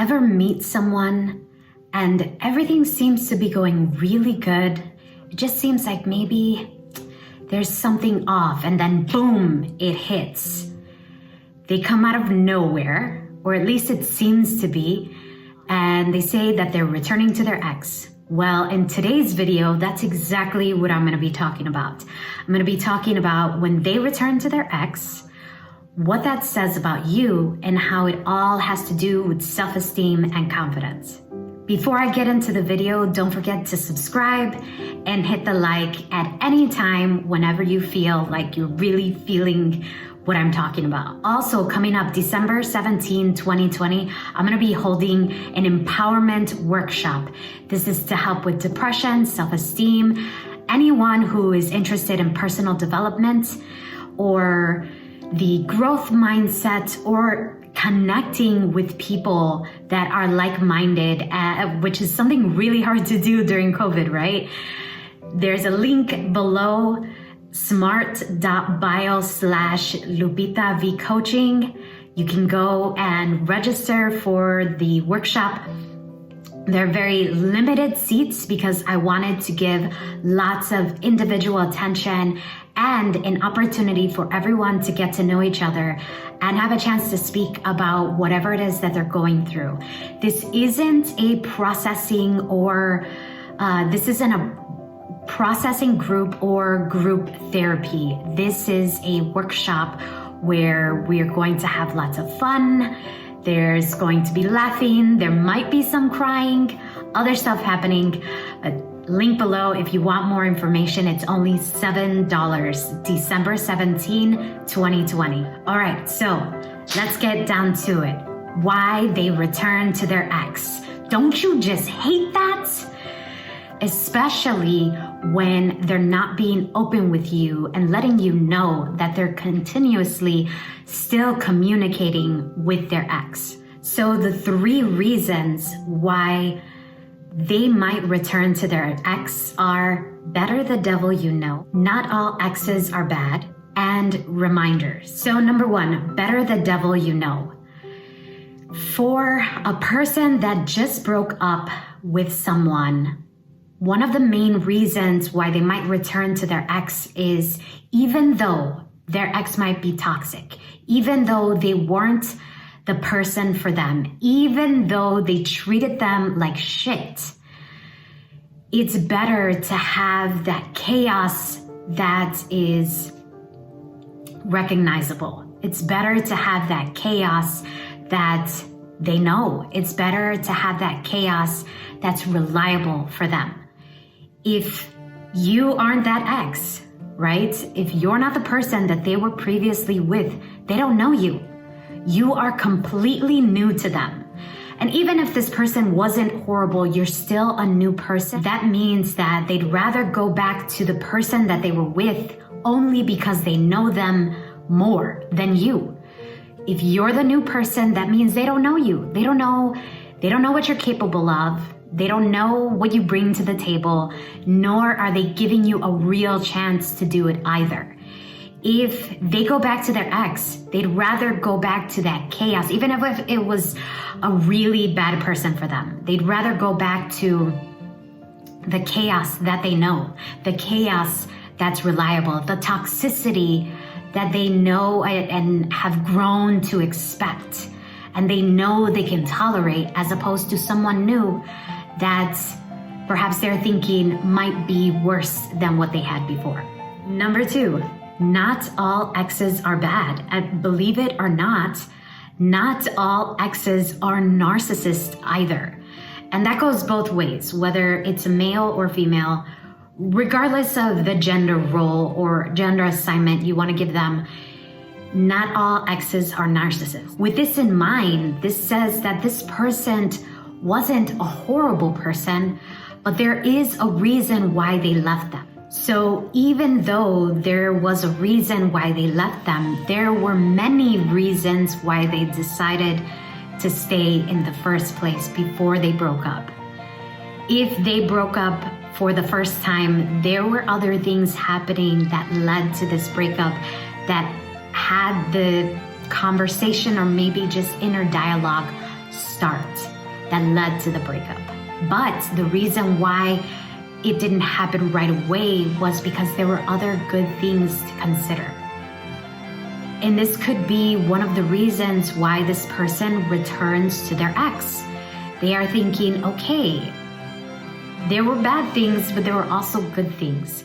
Ever meet someone and everything seems to be going really good? It just seems like maybe there's something off, and then boom, it hits. They come out of nowhere, or at least it seems to be, and they say that they're returning to their ex. Well, in today's video, that's exactly what I'm going to be talking about. I'm going to be talking about when they return to their ex, what that says about you, and how it all has to do with self-esteem and confidence. Before I get into the video, don't forget to subscribe and hit the like at any time whenever you feel like you're really feeling what I'm talking about. Also, coming up December 17, 2020, I'm gonna be holding an empowerment workshop. This is to help with depression, self-esteem, anyone who is interested in personal development or the growth mindset, or connecting with people that are like-minded, which is something really hard to do during COVID, right? There's a link below, smart.bio/lupitavcoaching. You can go and register for the workshop. There are very limited seats because I wanted to give lots of individual attention and an opportunity for everyone to get to know each other and have a chance to speak about whatever it is that they're going through. This isn't a processing or this isn't a processing group or group therapy. This is a workshop where we're going to have lots of fun. There's going to be laughing. There might be some crying, other stuff happening. Link below if you want more information. It's only $7, December 17, 2020. All right, so let's get down to it. Why they return to their ex. Don't you just hate that? Especially when they're not being open with you and letting you know that they're continuously still communicating with their ex. So the 3 reasons why they might return to their ex are: better the devil you know, not all exes are bad, and reminders. So number 1, better the devil you know. For a person that just broke up with someone, one of the main reasons why they might return to their ex is, even though their ex might be toxic, even though they weren't the person for them, even though they treated them like shit, it's better to have that chaos that is recognizable. It's better to have that chaos that they know. It's better to have that chaos that's reliable for them. If you aren't that ex, right? If you're not the person that they were previously with, they don't know you. You are completely new to them. And even if this person wasn't horrible, you're still a new person. That means that they'd rather go back to the person that they were with only because they know them more than you. If you're the new person, that means they don't know you. They don't know what you're capable of. They don't know what you bring to the table, nor are they giving you a real chance to do it either. If they go back to their ex, they'd rather go back to that chaos, even if it was a really bad person for them. They'd rather go back to the chaos that they know, the chaos that's reliable, the toxicity that they know and have grown to expect, and they know they can tolerate, as opposed to someone new that perhaps they're thinking might be worse than what they had before. Number 2, not all exes are bad. And believe it or not all exes are narcissists either. And that goes both ways, whether it's a male or female, regardless of the gender role or gender assignment you want to give them. Not all exes are narcissists. With this in mind, this says that this person wasn't a horrible person, but there is a reason why they left them. So even though there was a reason why they left them, there were many reasons why they decided to stay in the first place before they broke up. If they broke up for the first time, there were other things happening that led to this breakup that had the conversation or maybe just inner dialogue start. that led to the breakup. But the reason why it didn't happen right away was because there were other good things to consider. And this could be one of the reasons why this person returns to their ex. They are thinking, okay, there were bad things, but there were also good things.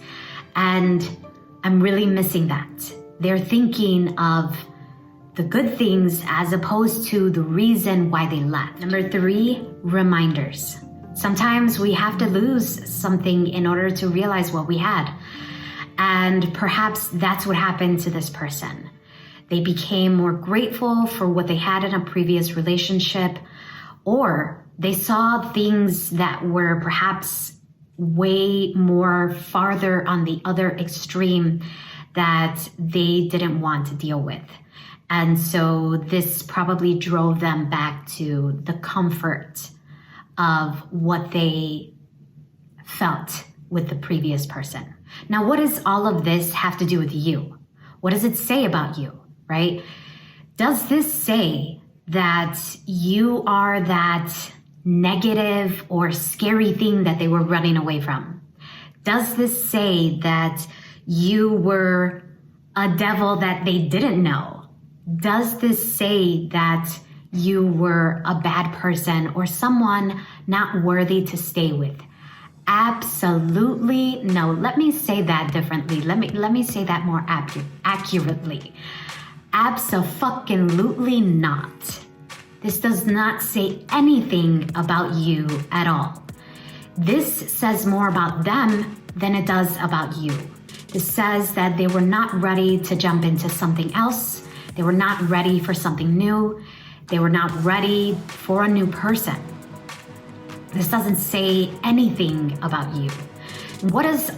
And I'm really missing that. They're thinking of the good things as opposed to the reason why they left. Number 3, reminders. Sometimes we have to lose something in order to realize what we had. And perhaps that's what happened to this person. They became more grateful for what they had in a previous relationship, or they saw things that were perhaps way more farther on the other extreme that they didn't want to deal with. And so this probably drove them back to the comfort of what they felt with the previous person. Now, what does all of this have to do with you? What does it say about you, right? Does this say that you are that negative or scary thing that they were running away from? Does this say that you were a devil that they didn't know? Does this say that you were a bad person or someone not worthy to stay with? Absolutely no. Let me say that differently. Let me say that more accurately. Abso-fucking-lutely not. This does not say anything about you at all. This says more about them than it does about you. This says that they were not ready to jump into something else. They were not ready for something new. They were not ready for a new person. This doesn't say anything about you. What is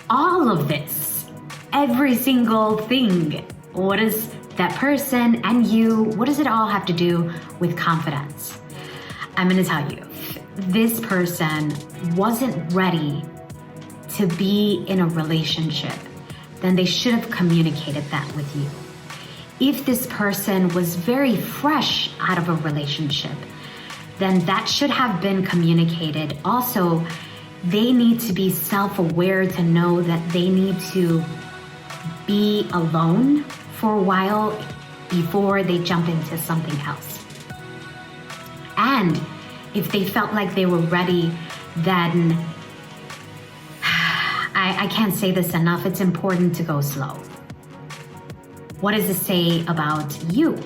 all of this? Every single thing. What is that person and you? What does it all have to do with confidence? I'm going to tell you, this person wasn't ready to be in a relationship, then they should have communicated that with you. If this person was very fresh out of a relationship, then that should have been communicated. Also, they need to be self-aware to know that they need to be alone for a while before they jump into something else. And if they felt like they were ready, then I can't say this enough, it's important to go slow. What does it say about you?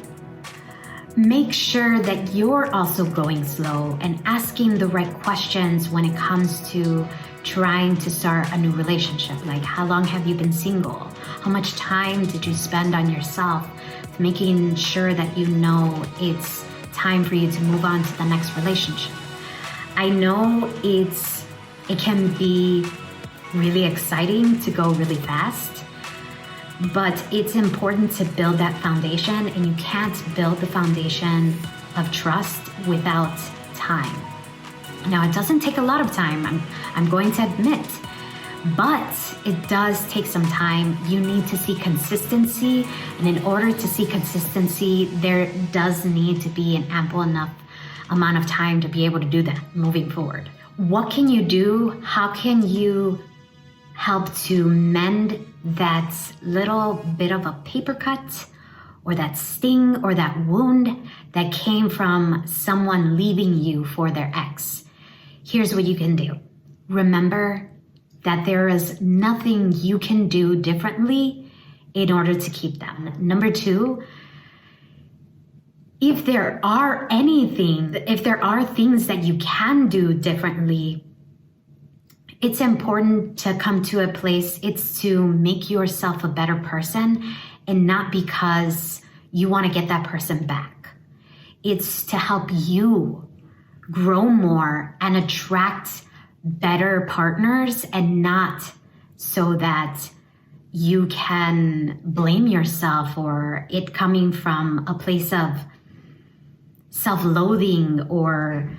Make sure that you're also going slow and asking the right questions when it comes to trying to start a new relationship. Like, how long have you been single? How much time did you spend on yourself? Making sure that you know it's time for you to move on to the next relationship. I know it can be really exciting to go really fast, but it's important to build that foundation, and you can't build the foundation of trust without time. Now, it doesn't take a lot of time, I'm going to admit, but it does take some time. You need to see consistency, and in order to see consistency, there does need to be an ample enough amount of time to be able to do that moving forward. What can you do? How can you help to mend that little bit of a paper cut or that sting or that wound that came from someone leaving you for their ex? Here's what you can do. Remember that there is nothing you can do differently in order to keep them. Number 2, if there are things that you can do differently, it's important to come to a place, it's to make yourself a better person, and not because you want to get that person back. It's to help you grow more and attract better partners, and not so that you can blame yourself or it coming from a place of self-loathing or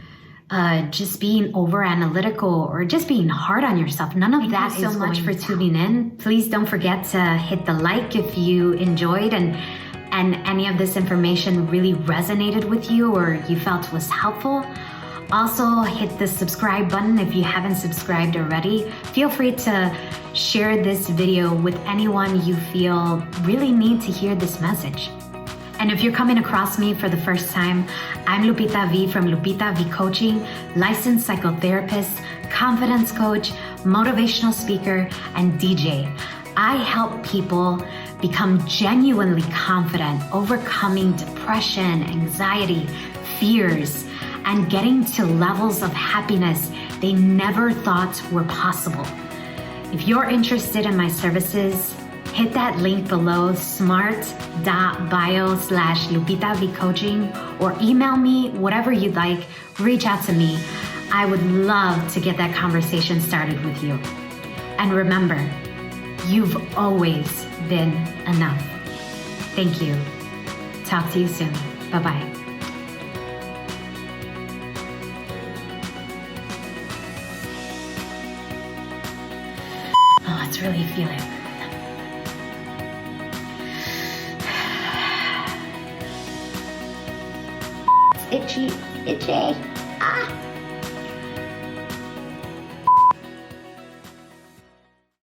just being over analytical or just being hard on yourself. None of that is so much for tuning in. Please don't forget to hit the like if you enjoyed and any of this information really resonated with you or you felt was helpful. Also, hit the subscribe button if you haven't subscribed already. Feel free to share this video with anyone you feel really need to hear this message. And if you're coming across me for the first time, I'm Lupita V from Lupita V Coaching, licensed psychotherapist, confidence coach, motivational speaker, and DJ. I help people become genuinely confident, overcoming depression, anxiety, fears, and getting to levels of happiness they never thought were possible. If you're interested in my services, hit that link below, smart.bio/LupitaVCoaching, or email me, whatever you'd like. Reach out to me. I would love to get that conversation started with you. And remember, you've always been enough. Thank you. Talk to you soon. Bye-bye. Oh, let's really feel it. It's itchy. Ah.